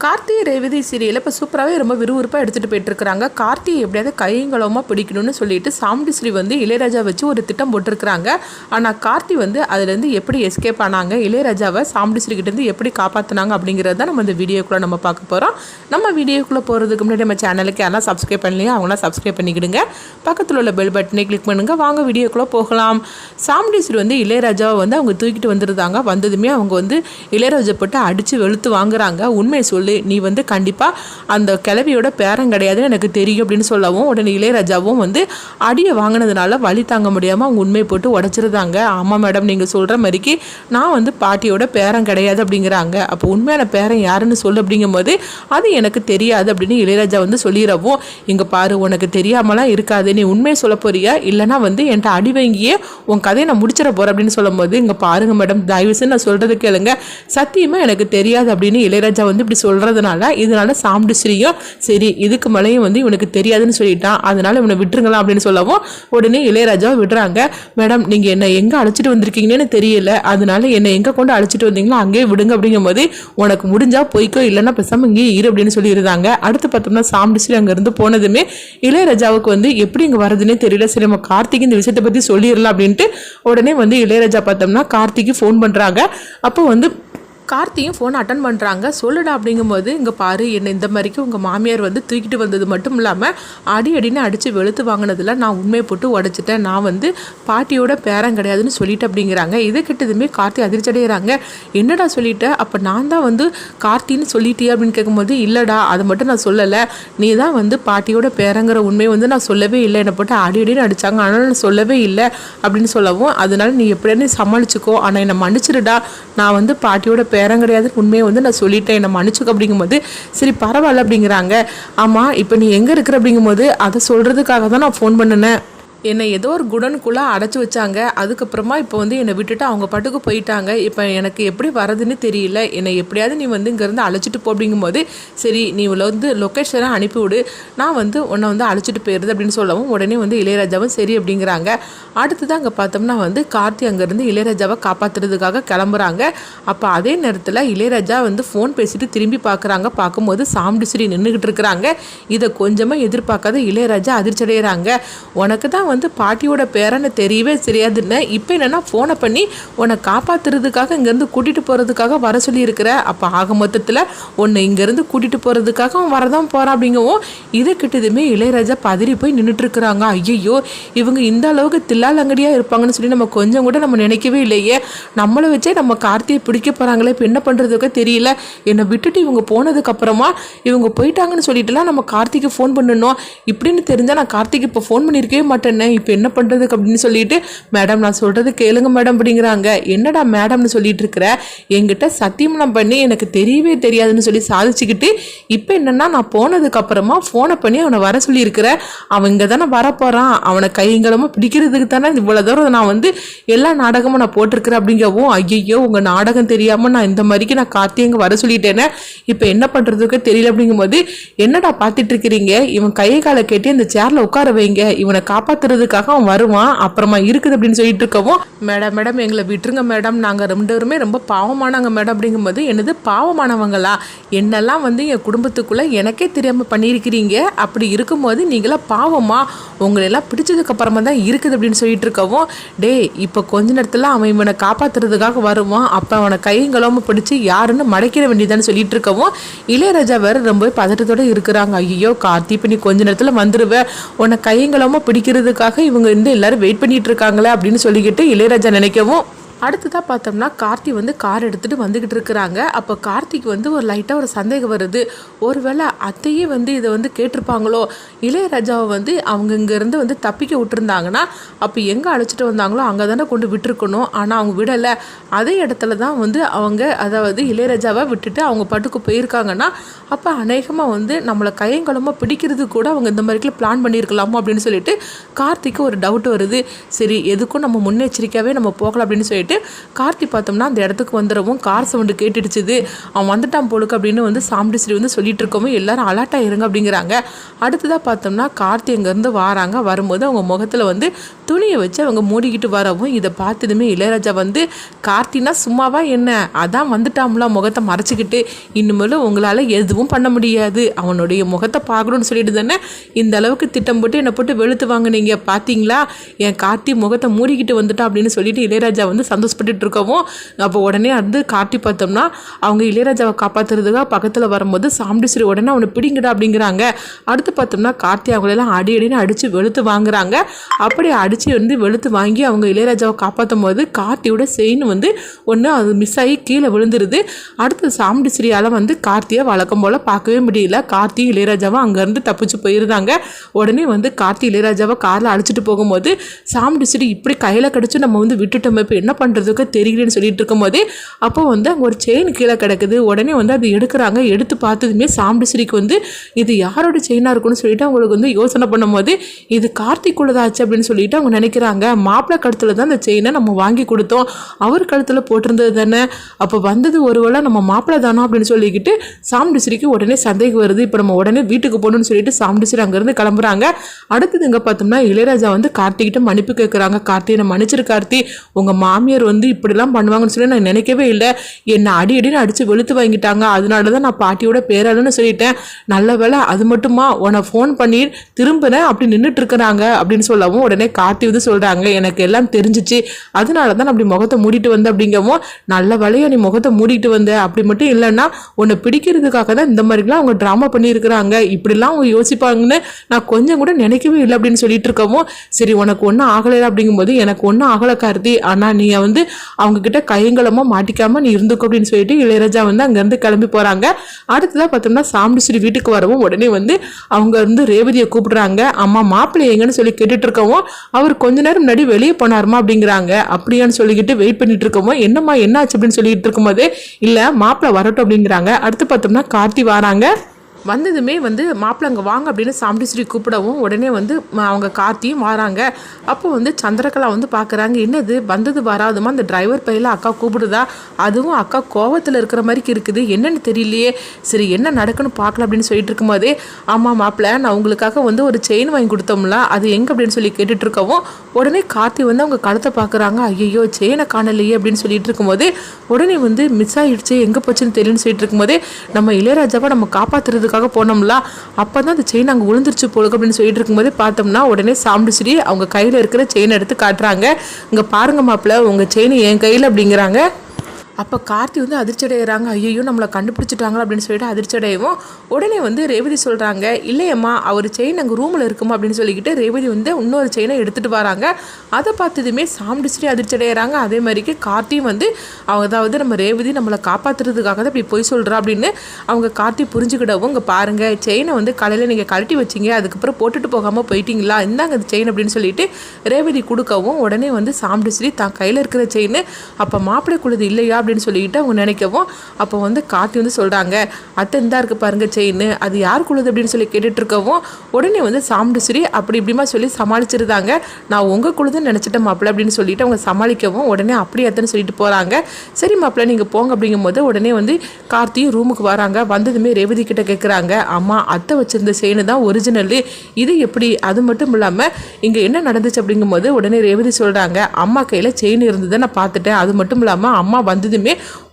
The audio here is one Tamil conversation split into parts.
கார்த்தி ரேவதி சீரியல் இப்போ சூப்பராகவே ரொம்ப விறுவிறுப்பாக எடுத்துகிட்டு போயிட்டுருக்காங்க. கார்த்தி எப்படியாவது கையங்கலமாக பிடிக்கணும்னு சொல்லிட்டு சாமுண்டிஸ்ரீ வந்து இளையராஜா வச்சு ஒரு திட்டம் போட்டிருக்கிறாங்க. ஆனால் கார்த்தி வந்து அதுலேருந்து எப்படி எஸ்கேப் ஆனாங்க, இளையராஜாவை சாமுண்டிஸ்ரீ கிட்டேருந்து எப்படி காப்பாற்றினாங்க அப்படிங்கிறது தான் நம்ம இந்த வீடியோக்குள்ளே நம்ம பார்க்க போகிறோம். நம்ம வீடியோக்குள்ளே போகிறதுக்கு முன்னாடி நம்ம சேனலுக்கு யாரெல்லாம் சப்ஸ்கிரைப் பண்ணலையோ அவங்களாம் சப்ஸ்கிரைப் பண்ணிக்கிடுங்க. பக்கத்தில் உள்ள பெல் பட்டனை கிளிக் பண்ணுங்கள். வாங்க வீடியோக்குள்ளே போகலாம். சாமுண்டிஸ்ரீ வந்து இளையராஜாவை வந்து அவங்க தூக்கிட்டு வந்துருந்தாங்க. வந்ததுமே அவங்க வந்து இளையராஜா போட்டு அடித்து வெளுத்து வாங்குறாங்க. உண்மையை சொல்லு, நீ வந்து கண்டிப்பாக அந்த கிளவியோட பேரன் கிடையாதுன்னு எனக்கு தெரியும் அப்படின்னு சொல்லவும் உடனே இளையராஜாவும் வந்து அடியை வாங்கினதுனால வலி தாங்க முடியாமல் அவங்க உண்மையை போட்டு உடச்சிருந்தாங்க. ஆமாம் மேடம், நீங்கள் சொல்கிற மாதிரிக்கு நான் வந்து பாட்டியோட பேரன் கிடையாது அப்படிங்கிறாங்க. அப்போ உண்மையான பேரன் யாருன்னு சொல்லு அப்படிங்கும்போது அது எனக்கு தெரியாது அப்படின்னு இளையராஜா வந்து சொல்லிடவும், இங்கே பாரு, உனக்கு தெரியாமலாம் இருக்காது, நீ உண்மையை சொல்ல போறியா இல்லைனா வந்து என்கிட்ட அடி வாங்கியே உன் கதையை நான் முடிச்சிட போகிறேன் அப்படின்னு சொல்லும்போது, இங்கே பாருங்க மேடம், தயவுசெய்து நான் சொல்கிறது கேளுங்க, சத்தியமாக எனக்கு தெரியாது அப்படின்னு இளையராஜா வந்து இப்படி சொல்கிறதுனால இதனால சாமுண்டிஸ்ரீயும் சரி இதுக்கு மேலேயும் வந்து இவனுக்கு தெரியாதுன்னு சொல்லிட்டான், அதனால இவனை விட்டுருங்களாம் அப்படின்னு சொல்லவும் உடனே இளையராஜாவை விடுறாங்க. மேடம், நீங்கள் என்னை எங்கே அழைச்சிட்டு வந்திருக்கீங்கன்னு தெரியல, அதனால என்னை எங்கே கொண்டு அழைச்சிட்டு வந்தீங்களோ அங்கேயே விடுங்க அப்படிங்கும்போது உனக்கு முடிஞ்சா போய்க்கோ இல்லைன்னா பேசாமல் இங்கேயே இரு அப்படின்னு சொல்லியிருந்தாங்க. அடுத்து பார்த்தோம்னா சாமுண்டிஸ்ரீ அங்கேருந்து போனதுமே இளையராஜாவுக்கு வந்து எப்படி இங்கே வரதுன்னே தெரியல. சரி நம்ம கார்த்திக் இந்த விஷயத்தை பற்றி சொல்லிடலாம் அப்படின்ட்டு உடனே வந்து இளையராஜா பார்த்தோம்னா கார்த்திக்கு ஃபோன் பண்ணுறாங்க. அப்போ வந்து கார்த்தியும் ஃபோன் அட்டன் பண்ணுறாங்க. சொல்லுடா அப்படிங்கும்போது, இங்கே பாரு, என்னை இந்த மாதிரிக்கு உங்கள் மாமியார் வந்து தூக்கிட்டு வந்தது மட்டும் இல்லாமல் அடின்னு அடித்து வெளுத்து வாங்கினதில் நான் உண்மையை போட்டு உடச்சிட்டேன், நான் வந்து பாட்டியோட பேரன் கிடையாதுன்னு சொல்லிட்டு அப்படிங்கிறாங்க. இதை கிட்டதுமே கார்த்தி அதிர்ச்சி அடைகிறாங்க. என்னடா சொல்லிட்டேன், அப்போ நான் தான் வந்து கார்த்தின்னு சொல்லிட்டியா அப்படின்னு கேட்கும்போது, இல்லைடா அதை மட்டும் நான் சொல்லலை, நீ தான் வந்து பாட்டியோட பேரங்கிற உண்மையை வந்து நான் சொல்லவே இல்லை, என்னை போட்டு அடின்னு அடித்தாங்க, ஆனால் நான் சொல்லவே இல்லை அப்படின்னு சொல்லவும், அதனால நீ எப்படின்னு சமாளிச்சுக்கோ, ஆனால் என்னை மன்னிச்சிருடா, நான் வந்து பாட்டியோட பேரன் கிடையாது உண்மையை வந்து நான் சொல்லிட்டேன், என்னை மன்னிச்சுக்க அப்படிங்கும்போது சரி பரவாயில்ல அப்படிங்கிறாங்க. ஆமாம், இப்போ நீ எங்கே இருக்கிற அப்படிங்கும்போது அதை சொல்கிறதுக்காக தான் நான் ஃபோன் பண்ணினேன், என்னை ஏதோ ஒரு குடனுக்குள்ளே அடைச்சி வச்சாங்க, அதுக்கப்புறமா இப்போ வந்து என்னை விட்டுட்டு அவங்க பாட்டுக்கு போயிட்டாங்க, இப்போ எனக்கு எப்படி வரதுன்னு தெரியல, என்னை எப்படியாவது நீ வந்து இங்கேருந்து அழைச்சிட்டு போ அப்படிங்கும்போது சரி நீ வந்து லொக்கேஷனை அனுப்பிவிடு, நான் வந்து உன்னை வந்து அழைச்சிட்டு போயிடுது அப்படின்னு சொல்லவும் உடனே வந்து இளையராஜாவும் சரி அப்படிங்கிறாங்க. அடுத்து தான் அங்கே பார்த்தோம்னா வந்து கார்த்தி அங்கேருந்து இளையராஜாவை காப்பாற்றுறதுக்காக கிளம்புறாங்க. அப்போ அதே நேரத்தில் இளையராஜா வந்து ஃபோன் பேசிட்டு திரும்பி பார்க்குறாங்க. பார்க்கும்போது சாமுண்டிஸ்ரீ நின்றுக்கிட்டு இருக்கிறாங்க. இதை கொஞ்சமாக எதிர்பார்க்காத இளையராஜா அதிர்ச்சி அடைகிறாங்க. உனக்கு தான் வந்து பாட்டியோட பேரன்னு தெரியவே தெரியாதுன்னு இப்போ என்னென்னா ஃபோனை பண்ணி உன்னை காப்பாற்றுறதுக்காக இங்கேருந்து கூட்டிகிட்டு போகிறதுக்காக வர சொல்லியிருக்கிற, அப்போ ஆக மொத்தத்தில் உன்னை இங்கேருந்து கூட்டிகிட்டு போகிறதுக்காக அவன் வரதான் போகிறான் அப்படிங்கவும் இதை கிட்டதுமே இளையராஜா பதறி போய் நின்றுட்டுருக்குறாங்க. ஐயோ, இவங்க இந்த அளவுக்கு தில்லால் அங்கடியாக இருப்பாங்கன்னு சொல்லி நம்ம கொஞ்சம் கூட நம்ம நினைக்கவே இல்லையே, நம்மளை வச்சே நம்ம கார்த்தியை பிடிக்க போகிறாங்களே, இப்போ என்ன பண்ணுறதுக்கோ தெரியல, என்னை விட்டுட்டு இவங்க போனதுக்கப்புறமா இவங்க போயிட்டாங்கன்னு சொல்லிட்டுலாம் நம்ம கார்த்திக்கு ஃபோன் பண்ணணும், இப்படின்னு தெரிஞ்சால் நான் கார்த்திக்கு இப்போ ஃபோன் பண்ணியிருக்கவே மாட்டேன், இப்போ என்ன பண்ணுறதுக்கு அப்படின்னு சொல்லிட்டு, மேடம் நான் சொல்கிறது கேளுங்க மேடம் அப்படிங்கிறாங்க. என்னடா மேடம்னு சொல்லிட்டு இருக்கிற, என்கிட்ட சத்தியமனம் பண்ணி எனக்கு தெரியவே தெரியாதுன்னு சொல்லி சாதிச்சுக்கிட்டு இப்போ என்னென்னா நான் போனதுக்கப்புறமா ஃபோனை பண்ணி அவனை வர சொல்லியிருக்கிறேன், அவன் இங்கே தானே வரப்போகிறான், அவனை கைங்கலமாக பிடிக்கிறதுக்கு தானே இவ்வளோ தூரம் நான் வந்து எல்லா நாடகமும் நான் போட்டிருக்கிறேன் அப்படிங்கவும், ஐயோ உங்கள் நாடகம் தெரியாமல் நான் இந்த மாதிரிக்கு நான் கார்த்தி அங்கே வர சொல்லிட்டேனே, இப்போ என்ன பண்ணுறதுக்கு தெரியல அப்படிங்கும்போது, என்னடா பார்த்துட்டு இருக்கிறீங்க, இவன் கையை காலை கேட்டு இந்த சேரில் உட்கார வைங்க, இவனை காப்பாற்றுறதுக்காக அவன் வருவான், அப்புறமா இருக்குது அப்படின்னு சொல்லிட்டு இருக்கவும், மேடம் எங்களை விட்டுருங்க மேடம், நாங்கள் ரெண்டு பேருமே ரொம்ப பாவமானவங்க மேடம் அப்படிங்கும்போது, என்னது பாவமானவங்களா, என்னெல்லாம் வந்து என் குடும்பத்துக்குள்ளே எனக்கே தெரியாமல் பண்ணியிருக்கிறீங்க, அப்படி இருக்கும்போது நீங்களாம் பாவமா, உங்களெல்லாம் பிடிச்சதுக்கு அப்புறமா தான் இருக்குது அப்படின்னு சொல்லிட்டு இருக்கவும், டே இப்போ கொஞ்ச நேரத்தில் அவன் இவனை காப்பாற்றுறதுக்காக வருவான், அப்போ அவனை கையங்களாமல் பிடிச்சி யாருன்னு மடைக்கிற வேண்டியதான்னு சொல்லிட்டு இருக்கவும் இளையராஜா வேறு ரொம்ப பதட்டத்தோடு இருக்கிறாங்க. ஐயோ கார்த்தி, இப்போ நீ கொஞ்ச நேரத்தில் வந்துடுவேன், உன்னை கையங்களாமல் பிடிக்கிறதுக்காக இவங்க வந்து எல்லாரும் வெயிட் பண்ணிட்டு இருக்காங்களே அப்படின்னு சொல்லிக்கிட்டு இளையராஜா நினைக்கவும், அடுத்ததாக பார்த்தோம்னா கார்த்தி வந்து கார் எடுத்துகிட்டு வந்துக்கிட்டு இருக்கிறாங்க. அப்போ கார்த்திக் வந்து ஒரு லைட்டாக ஒரு சந்தேகம் வருது, ஒருவேளை அத்தையே வந்து இதை வந்து கேட்டிருப்பாங்களோ, இளையராஜாவை வந்து அவங்க இங்கேருந்து வந்து தப்பிக்க விட்டுருந்தாங்கன்னா அப்போ எங்கே அழைச்சிட்டு வந்தாங்களோ அங்கே தானே கொண்டு விட்டுருக்கணும், ஆனால் அவங்க விடலை, அதே இடத்துல தான் வந்து அவங்க அதாவது இளையராஜாவை விட்டுட்டு அவங்க பாட்டுக்கு போயிருக்காங்கன்னா அப்போ அநேகமாக வந்து நம்மளை கையங்கலமாக பிடிக்கிறது கூட அவங்க இந்த மாதிரிக்கு பிளான் பண்ணியிருக்கலாமோ அப்படின்னு சொல்லிட்டு கார்த்திக்கு ஒரு டவுட் வருது. சரி எதுக்கும் நம்ம முன்னெச்சரிக்கையாகவே நம்ம போகலாம் அப்படின்னு சொல்லிட்டு சொல்லிட்டு கார்த்தி பார்த்தோம்னா அந்த இடத்துக்கு வந்துடவும் கார் சவுண்டு கேட்டுடுச்சுது, அவன் வந்துட்டான் போலுக்கு அப்படின்னு வந்து சாமுண்டீஸ்வரி வந்து சொல்லிட்டு இருக்கவும் எல்லாரும் அலர்ட் ஆயிருங்க அப்படிங்கிறாங்க. அடுத்ததாக பார்த்தோம்னா கார்த்தி அங்கேருந்து வராங்க. வரும்போது அவங்க முகத்தில் வந்து துணியை வச்சு அவங்க மூடிக்கிட்டு வரவும் இதை பார்த்ததுமே இளையராஜா வந்து கார்த்தினா சும்மாவா என்ன, அதான் வந்துட்டாம்ல முகத்தை மறைச்சிக்கிட்டு, இனிமேலும் உங்களால் எதுவும் பண்ண முடியாது, அவனுடைய முகத்தை பார்க்கணும்னு சொல்லிட்டு தானே இந்த அளவுக்கு திட்டம் போட்டு என்னை போட்டு வெளுத்து வாங்கினீங்க பார்த்தீங்களா, என் கார்த்தி முகத்தை மூடிக்கிட்டு வந்துட்டான் அப்படின்னு சொல்லிட்டு இளையராஜா வந்து சந்தோஷப்பட்டுட்டு இருக்கவும் அப்போ உடனே வந்து கார்த்தி பார்த்தோம்னா அவங்க இளையராஜாவை காப்பாற்றுறதுக்காக பக்கத்தில் வரும்போது சாமுண்டீஸ்வரி உடனே அவனை பிடிங்கடா அப்படிங்கிறாங்க. அடுத்து பார்த்தோம்னா கார்த்தி அவங்களெல்லாம் அடின்னு அடித்து வெளுத்து வாங்குறாங்க. அப்படி அடித்து வந்து வெளுத்து வாங்கி அவங்க இளையராஜாவை காப்பாற்றும் போது கார்த்தியோட செயின் வந்து ஒன்று அது மிஸ் ஆகி கீழே விழுந்துருது. அடுத்து சாமுண்டீஸ்வரியால் வந்து கார்த்தியை வழக்கம் போல் பார்க்கவே முடியல. கார்த்தி இளையராஜாவை அங்கேருந்து தப்பிச்சு போயிருந்தாங்க. உடனே வந்து கார்த்தி இளையராஜாவை காரில் அழைச்சிட்டு போகும்போது சாமுண்டீஸ்வரி இப்படி கையில் கிடச்சி நம்ம வந்து விட்டுட்டோம், இப்போ என்ன பண்ணுறதுக்கு தெரியலன்னு சொல்லிட்டு இருக்கும்போதே அப்போ வந்து அங்கே ஒரு செயின் கீழே கிடக்குது. உடனே வந்து அதை எடுக்கிறாங்க. எடுத்து பார்த்ததுமே சாமுண்டீஸ்வரிக்கு வந்து இது யாரோட செயினாக இருக்குன்னு சொல்லிட்டு அவங்களுக்கு வந்து யோசனை பண்ணும்போது இது கார்த்திக்குள்ளதாச்சு அப்படின்னு சொல்லிட்டு அவங்க நினைக்கிறாங்க. மாப்பிள்ளை கழுத்தில் தான் அந்த செயினை நம்ம வாங்கி கொடுத்தோம், அவர் கழுத்தில் போட்டிருந்தது தானே, அப்போ வந்தது ஒருவேளை நம்ம மாப்பிள்ளை தானோ அப்படின்னு சொல்லிக்கிட்டு சாமுண்டீஸ்வரிக்கு உடனே சந்தேகம் வருது. இப்போ நம்ம உடனே வீட்டுக்கு போகணும்னு சொல்லிட்டு சாமுண்டீஸ்வரி அங்கேருந்து கிளம்புறாங்க. அடுத்தது இங்கே பார்த்தோம்னா இளையராஜா வந்து கார்த்திகிட்ட மன்னிப்பு கேட்குறாங்க. கார்த்தி என்னை மன்னிச்சிரு கார்த்தி, உங்கள் மாமியார் வந்து இப்படிலாம் பண்ணுவாங்கன்னு சொல்லி நான் நினைக்கவே இல்லை, என்னை அடின்னு அடித்து வெளுத்து வாங்கிட்டாங்க, அதனால தான் நான் பாட்டியோட பேராளுன்னு சொல்லிட்டேன், நல்ல வேலை அது மட்டுமா உன்னை ஃபோன் பண்ணி திரும்பினேன் அப்படி நின்றுட்டு இருக்கிறாங்க அப்படின்னு சொல்லவும் உடனே கார்த்தி வந்து சொல்கிறாங்க எனக்கு எல்லாம் தெரிஞ்சிச்சு, அதனால தான் அப்படி முகத்தை மூடிட்டு வந்த அப்படிங்கவும் நல்ல வேலையை நீ முகத்தை மூடிட்டு வந்த, அப்படி மட்டும் இல்லைன்னா உன்னை பிடிக்கிறதுக்காக தான் இந்த மாதிரிலாம் அவங்க ட்ராமா பண்ணியிருக்கிறாங்க, இப்படிலாம் அவங்க யோசிப்பாங்கன்னு நான் கொஞ்சம் கூட நினைக்கவே இல்லை அப்படின்னு சொல்லிட்டு இருக்கவும் சரி உனக்கு ஒன்றும் ஆகலை அப்படிங்கும்போது எனக்கு ஒன்றும் ஆகலை கார்த்தி, ஆனால் நீ வந்து அவங்கக்கிட்ட கையங்கலமாக மாட்டிக்காமல் நீ இருந்துக்கோ அப்படின்னு சொல்லிட்டு இளையராஜா வந்து அங்கேருந்து கிளம்பி போகிறாங்க. அடுத்ததாக பார்த்தோம்னா சாமுண்டீஸ்வரி வீட்டுக்கு வரவும் உடனே வந்து அவங்க வந்து ரேவதியை கூப்பிடுறாங்க. அம்மா மாப்பிள்ளை எங்கன்னு சொல்லி கேட்டுட்டு இருக்கவும் அவர் கொஞ்ச நேரம் முன்னாடி வெளியே போனாருமா அப்படிங்கிறாங்க. அப்படியான்னு சொல்லிக்கிட்டு வெயிட் பண்ணிட்டு இருக்கவும் என்னம்மா என்னாச்சு அப்படின்னு சொல்லிட்டு இருக்கும்போது இல்லை மாப்பிள்ளை வரட்டும் அப்படிங்கிறாங்க. அடுத்து பார்த்தோம்னா கார்த்தி வராங்க. வந்ததுமே வந்து மாப்பிள்ளை அங்கே வாங்க அப்படின்னு சாமுண்டீஸ்வரி கூப்பிடவும் உடனே வந்து அவங்க கார்த்தியும் வராங்க. அப்போ வந்து சந்திரகலா வந்து பார்க்குறாங்க, என்னது வந்தது வராதுமா அந்த டிரைவர் பையில அக்கா கூப்பிடுதா, அதுவும் அக்கா கோவத்தில் இருக்கிற மாதிரி இருக்குது, என்னன்னு தெரியலையே, சரி என்ன நடக்குன்னு பார்க்கலாம் அப்படின்னு சொல்லிட்டு இருக்கும்போதே ஆமாம் மாப்பிள்ளை நான் உங்களுக்காக வந்து ஒரு செயின் வாங்கி கொடுத்தோம்ல அது எங்கே அப்படின்னு சொல்லி கேட்டுட்டு இருக்கவும் உடனே கார்த்தி வந்து அவங்க கழுத்தை பார்க்குறாங்க. ஐயோ செயினை காணலையே அப்படின்னு சொல்லிட்டு இருக்கும்போது உடனே வந்து மிஸ் ஆகிடுச்சு எங்கே போச்சுன்னு தெரியும்னு சொல்லிட்டு இருக்கும்போதே நம்ம இளையராஜாவை நம்ம காப்பாற்றுறதுக்கு போனோம்ல அப்பதான் அந்த செயின் அங்கே விழுந்துருச்சு போலுக்கு அப்படின்னு சொல்லிட்டு இருக்கும்போது பார்த்தோம்னா உடனே சாமுண்டீஸ்வரி அவங்க கையில் இருக்கிற செயின் எடுத்து காட்டுறாங்க. இங்கே பாருங்க மாப்பிள்ளை உங்கள் செயின் என் கையில் அப்படிங்கிறாங்க. அப்போ கார்த்தி வந்து அதிர்ச்சி அடைகிறாங்க. ஐயோ நம்மளை கண்டுபிடிச்சிட்டாங்களா அப்படின்னு சொல்லிட்டு அதிர்ச்சி அடையவும் உடனே வந்து ரேவதி சொல்கிறாங்க இல்லையம்மா அவர் செயின் அங்கே ரூமில் இருக்குமா அப்படின்னு சொல்லிக்கிட்டு ரேவதி வந்து இன்னொரு செயினை எடுத்துகிட்டு வராங்க. அதை பார்த்ததுமே சாமுண்டீஸ்வரி அதிர்ச்சி அடைகிறாங்க. அதே மாதிரிக்கு கார்த்தியும் வந்து அதாவது நம்ம ரேவதி நம்மளை காப்பாற்றுறதுக்காக தான் இப்படி போய் சொல்கிறா அப்படின்னு அவங்க கார்த்தி புரிஞ்சுக்கிடவும் இங்கே பாருங்கள் செயினை வந்து காலையில் நீங்கள் கழட்டி வச்சிங்க அதுக்கப்புறம் போட்டுட்டு போகாமல் போயிட்டீங்களா, இந்தாங்க அந்த செயின் அப்படின்னு சொல்லிட்டு ரேவதி கொடுக்கவும் உடனே வந்து சாமுண்டீஸ்வரி தான் கையில் இருக்கிற செயின் அப்போ மாப்பிள்ளைக்குள்ளது இல்லையா அப்படின்னு சொல்லிட்டு அவங்க நினைக்கவும் அப்போ வந்து கார்த்தி வந்து சொல்கிறாங்க அத்தை இந்தா இருக்கு பாருங்க செயின் அது யாருக்குள்ளது அப்படின்னு சொல்லி கேட்டுட்டு இருக்கவும் உடனே வந்து சாமுண்டீஸ்வரி அப்படி இப்படிமா சொல்லி சமாளிச்சிருந்தாங்க. நான் உங்களுக்குள்ளதுன்னு நினச்சிட்டேன் மாப்பிள்ளை அப்படின்னு சொல்லிட்டு அவங்க சமாளிக்கவும் உடனே அப்படி அத்தைன்னு சொல்லிட்டு போகிறாங்க. சரி மாப்பிள்ளை நீங்கள் போங்க அப்படிங்கும்போது உடனே வந்து கார்த்தியும் ரூமுக்கு வராங்க. வந்ததுமே ரேவதி கிட்ட கேட்குறாங்க அம்மா அத்தை வச்சிருந்த செயின் தான் ஒரிஜினல், இது எப்படி, அது மட்டும் இல்லாமல் இங்கே என்ன நடந்துச்சு அப்படிங்கும்போது உடனே ரேவதி சொல்கிறாங்க அம்மா கையில் செயின் இருந்ததை நான் பார்த்துட்டேன், அது மட்டும் இல்லாமல் அம்மா வந்ததுமே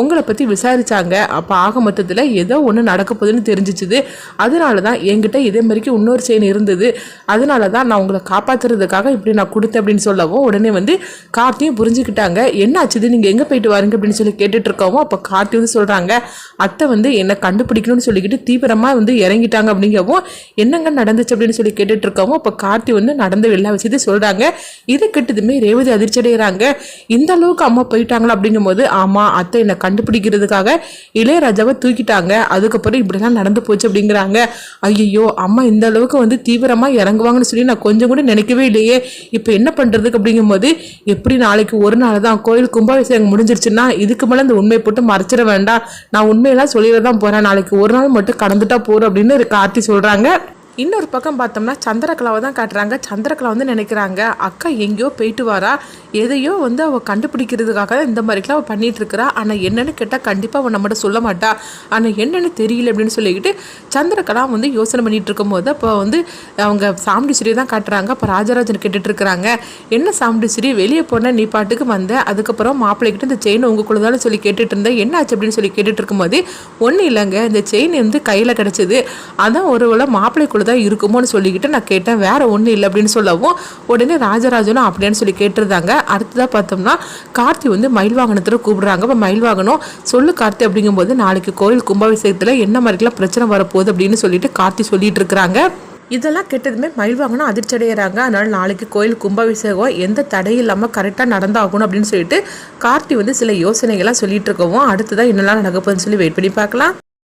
உங்களை பற்றி விசாரித்தாங்க, அப்போ ஆக மொத்தத்தில் ஏதோ ஒன்று நடக்க போகுதுன்னு தெரிஞ்சிச்சுது, அதனால தான் என்கிட்ட இதே மாதிரிக்கு இன்னொரு செயின் இருந்தது, அதனால தான் நான் உங்களை காப்பாற்றுறதுக்காக இப்படி நான் கொடுத்தேன் அப்படின்னு சொல்லவும் உடனே வந்து கார்த்தியும் புரிஞ்சுக்கிட்டாங்க. என்ன ஆச்சுது நீங்கள் எங்கே போயிட்டு வாருங்க அப்படின்னு சொல்லி கேட்டுட்டு இருக்கவும் அப்போ கார்த்தி வந்து சொல்கிறாங்க அத்தை வந்து என்னை கண்டுபிடிக்கணும்னு சொல்லிக்கிட்டு தீவிரமாக வந்து இறங்கிட்டாங்க அப்படிங்கவும் என்னங்க நடந்துச்சு அப்படின்னு சொல்லி கேட்டுட்டு இருக்கவும் அப்போ கார்த்தி வந்து நடந்து எல்லா விஷயத்தையும் சொல்கிறாங்க. இதை கெட்டதுமே ரேவதி அதிர்ச்சி அடைகிறாங்க. இந்த அளவுக்கு அம்மா போயிட்டாங்களா அப்படிங்கும்போது ஆமாம் அத்தை என்னை கண்டுபிடிக்கிறதுக்காக இளையராஜாவை தூக்கிட்டாங்க, அதுக்கப்புறம் இப்படிலாம் நடந்து போச்சு அப்படிங்கிறாங்க. ஐயோ அம்மா இந்த அளவுக்கு வந்து தீவிரமாக இறங்குவாங்கன்னு சொல்லி நான் கொஞ்சம் கூட நினைக்கவே இல்லையே, இப்போ என்ன பண்ணுறதுக்கு அப்படிங்கும்போது எப்படி நாளைக்கு ஒரு நாள் தான் கோயில் கும்பாபிஷேகம் முடிஞ்சிருச்சுன்னா இதுக்கு மேலே இந்த உண்மையை போட்டு மறைச்சிட வேண்டாம், நான் உண்மையெல்லாம் சொல்லிட தான் போகிறேன், நாளைக்கு ஒரு நாள் மட்டும் கடந்துட்டா போகிறோம் அப்படின்னு கார்த்தி சொல்கிறாங்க. இன்னொரு பக்கம் பார்த்தோம்னா சந்திரகலாவை தான் காட்டுறாங்க. சந்திரகலா வந்து நினைக்கிறாங்க அக்கா எங்கேயோ போயிட்டு வரா, எதையோ வந்து அவள் கண்டுபிடிக்கிறதுக்காக தான் இந்த மாதிரிக்கெலாம் அவள் பண்ணிகிட்டு இருக்கிறா. ஆனால் என்னென்னு கேட்டால் கண்டிப்பாக அவள் நம்மகிட்ட சொல்ல மாட்டா, ஆனால் என்னென்னு தெரியல அப்படின்னு சொல்லிக்கிட்டு சந்திரகலா வந்து யோசனை பண்ணிகிட்டு இருக்கும்போது அப்போ வந்து அவங்க சாமுண்டீஸ்வரி தான் காட்டுறாங்க. அப்போ ராஜராஜன் கேட்டுட்டு இருக்கிறாங்க, என்ன சாமுண்டீஸ்வரி வெளியே போன நீ பாட்டுக்கு வந்த, அதுக்கப்புறம் மாப்பிள்ளைக்கிட்ட இந்த செயின் உங்களுக்குள்ள தானே சொல்லி கேட்டுட்டு இருந்தேன், என்ன ஆச்சு அப்படின்னு சொல்லி கேட்டுட்டு இருக்கும்போது ஒன்றும் இல்லைங்க, இந்த செயின் வந்து கையில் கிடச்சிது, அதான் ஒரு வேளை மாப்பிள்ளைக்குள்ள தான் இருக்குமோன்னு சொல்லிக்கிட்டு நான் கேட்டேன், வேற ஒன்றும் இல்லை அப்படின்னு சொல்லவும் உடனே ராஜராஜனும் அப்படின்னு சொல்லி கேட்டிருந்தாங்க. அடுத்ததாக பார்த்தோம்னா கார்த்தி வந்து மயில் வாகனத்தில் கூப்பிடுறாங்க. இப்போ மயில் வாகனம் சொல்லு கார்த்தி அப்படிங்கும்போது நாளைக்கு கோயில் கும்பாபிஷேகத்தில் என்ன மாதிரிலாம் பிரச்சனை வரப்போகுது அப்படின்னு சொல்லிட்டு கார்த்தி சொல்லிட்டு இருக்கிறாங்க. இதெல்லாம் கெட்டதுமே மயில் வாங்கினா அதிர்ச்சி அடைகிறாங்க. அதனால் நாளைக்கு கோயில் கும்பாபிஷேகம் எந்த தடையும் இல்லாமல் கரெக்டாக நடந்தாகணும் அப்படின்னு சொல்லிட்டு கார்த்தி வந்து சில யோசனைகள்லாம் சொல்லிட்டு இருக்கவும் அடுத்ததான் என்னெல்லாம் நடக்க போகுதுன்னு சொல்லி வெயிட் பண்ணி பார்க்கலாம்.